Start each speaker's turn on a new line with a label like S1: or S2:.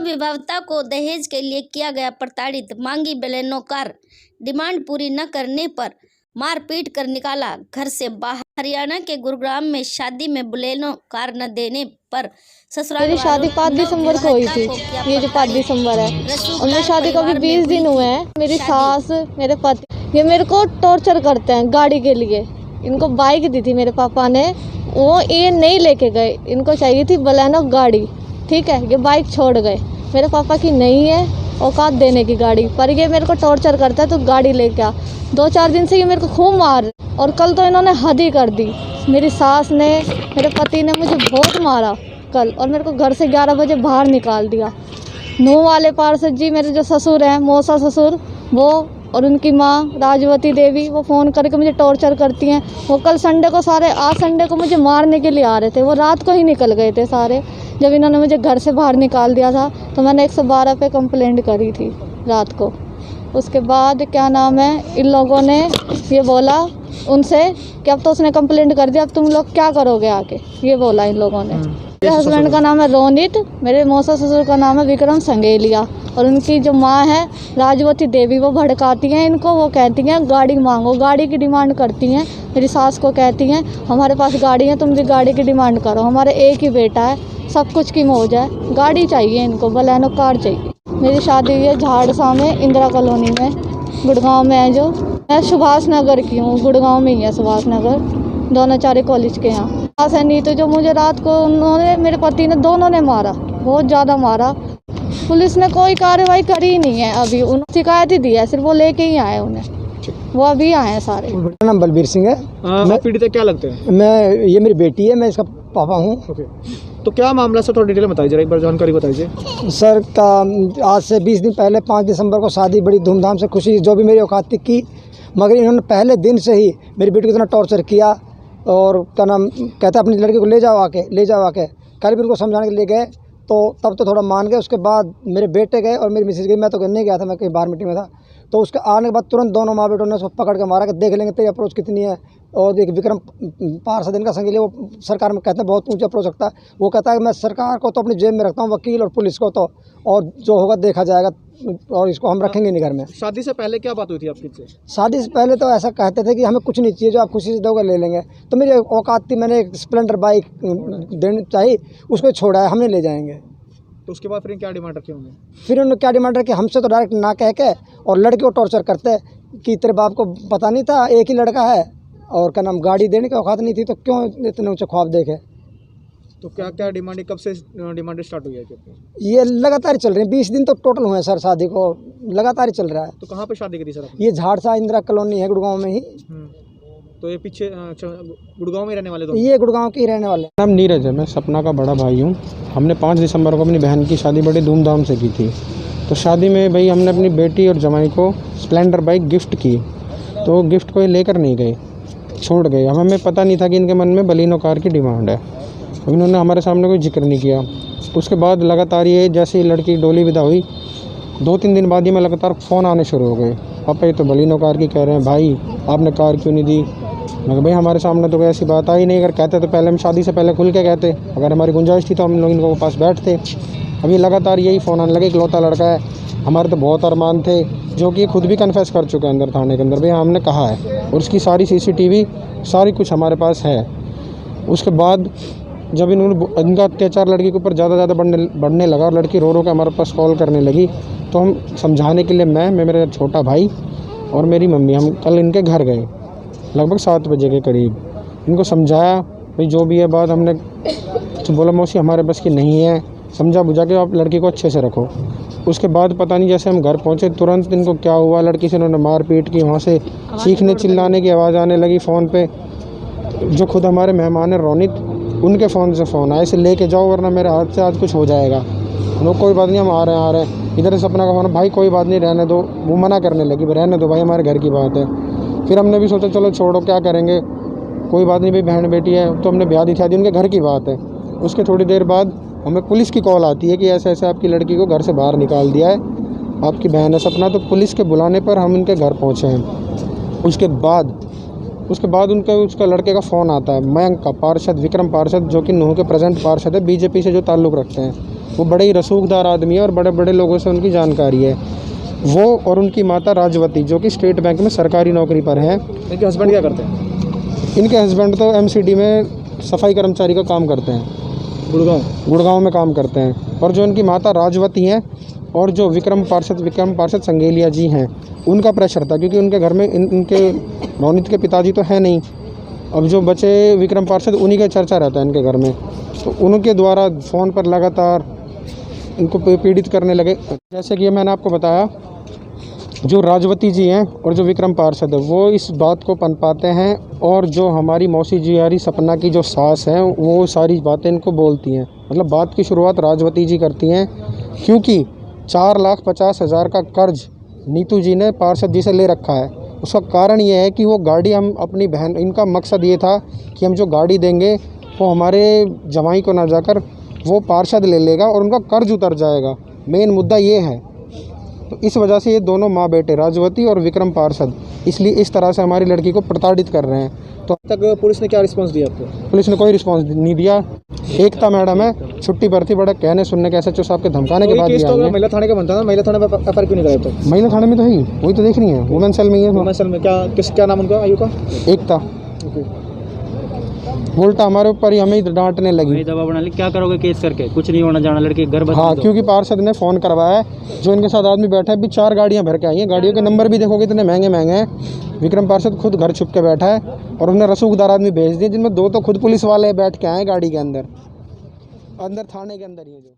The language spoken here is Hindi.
S1: अभिभावक को दहेज के लिए किया गया प्रताड़ित, मांगी बलेनो कार, डिमांड पूरी न करने पर मारपीट कर निकाला घर से बाहर। हरियाणा के गुरुग्राम में शादी में बलेनो कार न देने पर ससुराल
S2: मेरी शादी 5 दिसंबर को हुई थी। ये जो 5 दिसंबर है और मेरी शादी को अभी 20 दिन हुए हैं। मेरी सास, मेरे पति, ये मेरे को टॉर्चर करते हैं गाड़ी के लिए। इनको बाइक दी थी मेरे पापा ने, वो ये नहीं लेके गए, इनको चाहिए थी बलेनो गाड़ी, ठीक है। ये बाइक छोड़ गए, मेरे पापा की नहीं है औकात देने की गाड़ी, पर ये मेरे को टॉर्चर करता है तो गाड़ी लेके आ। 2-4 दिन से ये मेरे को खूब मार, और कल तो इन्होंने हद ही कर दी। मेरी सास ने, मेरे पति ने मुझे बहुत मारा कल, और मेरे को घर से 11 बजे बाहर निकाल दिया। नूह वाले पार्षद जी, मेरे जो ससुर हैं, मौसा ससुर, वो और उनकी माँ राजवती देवी, वो फ़ोन करके मुझे टॉर्चर करती हैं। वो कल संडे को सारे, आज संडे को मुझे मारने के लिए आ रहे थे। वो रात को ही निकल गए थे सारे। जब इन्होंने मुझे घर से बाहर निकाल दिया था तो मैंने 112 पे कंप्लेंट करी थी रात को। उसके बाद क्या नाम है, इन लोगों ने ये बोला उनसे कि अब तो उसने कंप्लेंट कर दिया, अब तुम लोग क्या करोगे आके, ये बोला इन लोगों ने। मेरे हस्बैंड का नाम है रोनित, मेरे मौसा ससुर का नाम है विक्रम संगेलिया, और उनकी जो माँ है राजवती देवी, वो भड़काती हैं इनको। वो कहती हैं गाड़ी मांगो, गाड़ी की डिमांड करती हैं। मेरी सास को कहती हैं हमारे पास गाड़ी है, तुम भी गाड़ी की डिमांड करो, हमारे एक ही बेटा है, सब कुछ की मौज है, गाड़ी चाहिए इनको, बलेनो कार चाहिए। मेरी शादी हुई है झाड़सा में, इंदिरा कॉलोनी में, गुड़गांव में है। जो मैं सुभाष नगर की हूँ, गुड़गांव में ही है सुभाष नगर, दोनोचारी कॉलेज के यहाँ। ऐसा नहीं तो जो मुझे रात को उन्होंने, मेरे पति ने, दोनों ने मारा, बहुत ज़्यादा मारा। पुलिस ने कोई कार्रवाई करी ही नहीं है अभी, उन्होंने शिकायत ही दी है, सिर्फ वो लेके ही आए उन्हें, वो अभी आए हैं सारे।
S3: मेरा नाम बलबीर सिंह है।
S4: मैं पीड़ित क्या लगते हैं?
S3: ये मेरी बेटी है, मैं इसका पापा हूँ।
S4: ओके, तो क्या मामला सर, थोड़ा डिटेल बताइए, जरा एक बार जानकारी बताइए
S3: सर। का आज से 20 दिन पहले 5 दिसंबर को शादी बड़ी धूमधाम से, खुशी जो भी मेरी औकात थी की, मगर इन्होंने पहले दिन से ही मेरी बेटी को इतना टॉर्चर किया। और क्या नाम कहता, अपनी लड़की को ले जाओ आके। कल भी उनको समझाने के लिए गए तो तब तो थोड़ा मान गए। उसके बाद मेरे बेटे गए और मेरी मिसेज गई, मैं तो नहीं गया था, मैं कहीं बाहर मीटिंग में था। तो उसके आने के बाद तुरंत दोनों माँ बेटों ने उसको पकड़ के मारा कि देख लेंगे तेरी अप्रोच कितनी है। और एक विक्रम पार्षद इनका संगेलिया, वो सरकार में कहते हैं बहुत ऊंचा अप्रोच रखता है। वो कहता है कि मैं सरकार को तो अपनी जेब में रखता हूँ, वकील और पुलिस को तो, और जो होगा देखा जाएगा, और इसको हम रखेंगे नहीं घर में।
S4: शादी से पहले क्या बात हुई थी आपकी से?
S3: शादी से पहले तो ऐसा कहते थे कि हमें कुछ नहीं चाहिए, जो आप खुशी से दोगे ले लेंगे। तो मेरी औकात थी, मैंने एक स्प्लेंडर बाइक देनी चाहिए, उसको छोड़ा है, हमने ले जाएंगे।
S4: तो उसके बाद फिर क्या डिमांड रखी होंगे?
S3: फिर उन्होंने क्या डिमांड रखी, हमसे तो डायरेक्ट ना कह के, और लड़के को टॉर्चर करते कि तेरे बाप को पता नहीं था एक ही लड़का है, और क्या नाम गाड़ी देने की औकात नहीं थी, तो क्यों इतने ऊँचे ख्वाब देखे।
S4: तो क्या क्या डिमांड, कब से डिमांड स्टार्ट हुई है?
S3: ये लगातार ही चल रही है, 20 दिन तो टोटल हुए हैं सर, शादी को लगातार ही चल रहा है।
S4: तो कहाँ पे शादी करी सर आपने?
S3: ये झाड़सा इंदिरा कॉलोनी है, गुड़गांव में ही।
S4: तो ये पीछे गुड़गांव में रहने वाले तो?
S3: ये गुड़गांव के ही रहने वाले।
S5: नाम नीरज है, मैं सपना का बड़ा भाई हूँ। हमने 5 दिसंबर को अपनी बहन की शादी बड़ी धूमधाम से की थी। तो शादी में भाई हमने अपनी बेटी और जमाई को स्प्लेंडर बाइक गिफ्ट की, तो गिफ्ट को ये लेकर नहीं गए, छोड़ गए। हमें पता नहीं था कि इनके मन में बलिनो कार की डिमांड है। इन्होंने हमारे सामने कोई जिक्र नहीं किया। उसके बाद लगातार ये, जैसे ही लड़की डोली विदा हुई, 2-3 दिन बाद ही में लगातार फ़ोन आने शुरू हो गए। पापा ये तो बलिनो कार की कह रहे हैं, भाई आपने कार क्यों नहीं दी? मैं कहा भाई हमारे सामने तो कोई ऐसी बात आई नहीं, अगर कहते तो पहले हम शादी से पहले खुल के कहते, अगर हमारी गुंजाइश थी तो हम लोग इनको पास बैठते। अभी लगातार यही फ़ोन आने लगे, इकलौता लड़का है, हमारे तो बहुत अरमान थे, जो कि खुद भी कन्फेस कर चुके हैं अंदर थाने के अंदर, भाई हमने कहा है, और उसकी सारी CCTV सारी कुछ हमारे पास है। उसके बाद जब इनका अत्याचार लड़की के ऊपर ज़्यादा बढ़ने लगा, और लड़की रो के हमारे पास कॉल करने लगी, तो हम समझाने के लिए मैं मेरा छोटा भाई और मेरी मम्मी, हम कल इनके घर गए लगभग 7 बजे के करीब। इनको समझाया, भाई जो भी है बात, हमने तो बोला मौसी हमारे बस की नहीं है, समझा बुझा के आप लड़की को अच्छे से रखो। उसके बाद पता नहीं जैसे हम घर पहुँचे तुरंत इनको क्या हुआ, लड़की से इन्होंने मारपीट की, वहाँ से चीखने चिल्लाने की आवाज़ आने लगी फ़ोन पे। जो खुद हमारे मेहमान है रोनित, उनके फ़ोन से फ़ोन आया, इसे लेके जाओ वरना मेरे हाथ से आज कुछ हो जाएगा। लोग कोई बात नहीं, हम आ रहे हैं। इधर से सपना का फ़ोन, भाई कोई बात नहीं रहने दो, वो मना करने लगी, रहने दो भाई हमारे घर की बात है। फिर हमने भी सोचा चलो छोड़ो क्या करेंगे, कोई बात नहीं भाई बहन बेटी है, तो हमने ब्याह दिखा दी, उनके घर की बात है। उसके थोड़ी देर बाद हमें पुलिस की कॉल आती है कि ऐसे ऐसे आपकी लड़की को घर से बाहर निकाल दिया है, आपकी बहन है सपना। तो पुलिस के बुलाने पर हम इनके घर पहुँचे हैं। उसके बाद उसका लड़के का फ़ोन आता है, मयंक का, पार्षद विक्रम पार्षद, जो कि नूह के प्रेजेंट पार्षद है, बीजेपी से जो ताल्लुक़ रखते हैं। वो बड़े ही रसूखदार आदमी है और बड़े बड़े लोगों से उनकी जानकारी है। वो और उनकी माता राजवती जो कि स्टेट बैंक में सरकारी नौकरी पर हैं।
S4: इनके हस्बैंड क्या करते हैं?
S5: इनके हस्बैंड तो MCD में सफाई कर्मचारी का काम करते हैं, गुड़गांव में काम करते हैं। और जो इनकी माता राजवती हैं और जो विक्रम पार्षद संगेलिया जी हैं, उनका प्रेशर था क्योंकि उनके घर में इनके नवनीत के पिताजी तो हैं नहीं। अब जो बचे विक्रम पार्षद, उन्हीं का चर्चा रहता है इनके घर में, तो उनके द्वारा फ़ोन पर लगातार इनको पीड़ित करने लगे। जैसे कि मैंने आपको बताया, जो राजवती जी हैं और जो विक्रम पार्षद है वो इस बात को पनपाते हैं और जो हमारी मौसी जी यारी सपना की जो सास हैं वो सारी बातें इनको बोलती हैं। मतलब बात की शुरुआत राजवती जी करती हैं क्योंकि 4,50,000 का कर्ज नीतू जी ने पार्षद जी से ले रखा है। उसका कारण ये है कि वो गाड़ी हम अपनी बहन, इनका मकसद ये था कि हम जो गाड़ी देंगे वो हमारे जमाई को ना जाकर वो पार्षद ले लेगा और उनका कर्ज उतर जाएगा। मेन मुद्दा ये है। तो इस वजह से ये दोनों माँ बेटे राजवती और विक्रम पार्षद इसलिए इस तरह से हमारी लड़की को प्रताड़ित कर रहे हैं। तो
S4: अब तक पुलिस ने क्या रिस्पांस दिया आपको?
S5: पुलिस ने कोई रिस्पांस नहीं दिया। एकता मैडम है, छुट्टी पर थी, बड़ा कहने सुनने के SHO साहब के धमकाने के बाद
S4: केस
S5: दिया
S4: तो
S5: है।
S4: महिला थाने का बनता है ना, महिला थाने में FIR क्यों नहीं कराया तो?
S5: महिला थाने में तो है ही, वही तो देख रही है, वुमेन सेल में ही है।
S4: वुमेन सेल में क्या नाम उनका, आयु का?
S5: एकता। उल्टा हमारे ऊपर ही हमें डांटने लगी।
S6: दबाव बना ली, क्या करोगे केस करके? कुछ नहीं होना जाना, लड़के घर बता
S5: हाँ,
S6: दो।
S5: क्योंकि पार्षद ने फ़ोन करवाया है। जो इनके साथ आदमी बैठा है, अभी 4 गाड़ियाँ भर के आई हैं। गाड़ियों के नंबर भी देखोगे इतने महंगे महंगे हैं। विक्रम पार्षद खुद घर छुप के बैठा है और उसने रसूखदार आदमी भेज दिए, जिनमें 2 तो खुद पुलिस वाले बैठ के आए गाड़ी के अंदर थाने के अंदर ही है जो।